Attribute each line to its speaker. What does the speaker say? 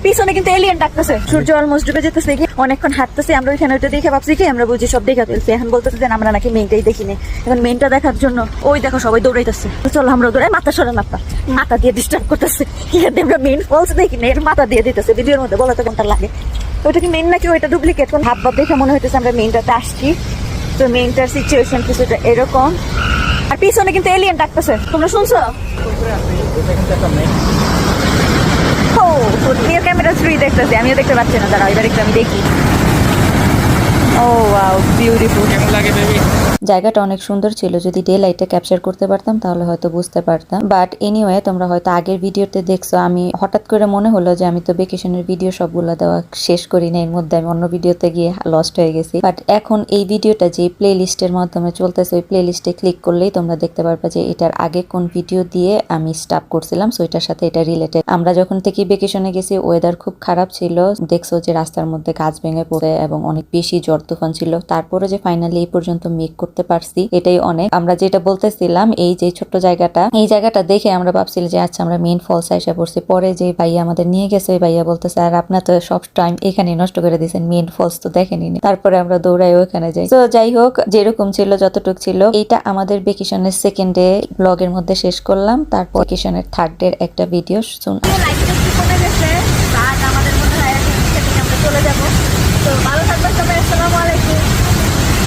Speaker 1: পিছনে কিন্তু এলিয়েন ডাকতেছে। সূর্য অলমোস্ট ডুবে যেতেছে, অনেকক্ষণ হাঁটতেছে। আমরা ওইখানে ওইটা দেখে ভাবছি কি আমরা বুঝি সব দেখা ফেলছি। এখন বলতেছে যে আমরা নাকি মেইনটাই দেখিনি। এখন মেইনটা দেখার জন্য ওই দেখো সবাই দৌড়াইতেছে। চলো আমরা দৌড়াই। মাথা সরান, মাথা দিয়ে ডিস্টার্ব করতেছে। কি আমরা মেইন ফলস দেখিনি, এর মাথা দিয়ে দিতেছে ভিডিওর মধ্যে। বলো তো কোনটা লাগে? ওইটা কি মেইন নাকি ওইটা ডুপ্লিকেট? কোন হাব ভাব দেখে মনে হইতেছে আমরা মেইনটাতে আসছি। তো মেইনটার সিচুয়েশন কিছুটা এরকম। আর পিছনে কিন্তু এলিয়েন ডাকতেছে, তোমরা শুনছো? ও নিয়ার ক্যামেরা থ্রি দেখতেছি, আমিও দেখতে পাচ্ছি না। দাঁড়াও এবার একটু আমি দেখি। ও ওয়াও, বিউটিফুল। কেমন লাগে বেবি?
Speaker 2: জায়গাটা অনেক সুন্দর ছিল। যদি ডে লাইটে ক্যাপচার করতে পারতাম তাহলে হয়তো বুঝতে পারতাম। বাট এনিওয়ে, তোমরা হয়তো আগের ভিডিওতে দেখছো, আমি হঠাৎ করে মনে হলো যে আমি তো ভ্যাকেশনের ভিডিও সবগুলো দেওয়া শেষ করি না, এর মধ্যে আমি অন্য ভিডিওতে গিয়ে লস্ট হয়ে গেছি। বাট এখন এই ভিডিওটা যে প্লে লিস্টের মাধ্যমে চলতেছে, ওই প্লে লিস্টে ক্লিক করলেই তোমরা দেখতে পারবা যে এটার আগে কোন ভিডিও দিয়ে আমি স্টাপ করছিলাম। সো এটার সাথে এটা রিলেটেড। আমরা যখন থেকে ভ্যাকেশনে গেছি ওয়েদার খুব খারাপ ছিল। দেখছো যে রাস্তার মধ্যে গাছ ভেঙে পড়ে এবং অনেক বেশি ঝড় তুফান ছিল। তারপরে যে ফাইনালি এই পর্যন্ত মেক করতে পারছি, এটাই অনেক। আমরা যেটা বলতেছিলাম, এই যে ছোট্ট জায়গাটা, এই জায়গাটা দেখে আমরা ভাবছিলাম যে আচ্ছা আমরা মেইন ফলস এসে পড়ছি। পরে যে ভাইয়া আমাদের নিয়ে গেছে, ওই ভাইয়া বলতেছে আর আপনার তো সব টাইম এখানে নষ্ট করে দিয়েছেন, মেইন ফলস তো দেখেনি। তারপরে আমরা দৌড়াই ওখানে যাই। তো যাই হোক, যেরকম ছিল যতটুক ছিল, এইটা আমাদের ভ্যাকেশনের সেকেন্ড ডে ব্লগের মধ্যে শেষ করলাম। তারপর ভ্যাকেশনের থার্ড ডে একটা ভিডিও শুন।
Speaker 1: আমাদের মধ্যে চলে যাবো। তো ভালো থাকবে সবাই।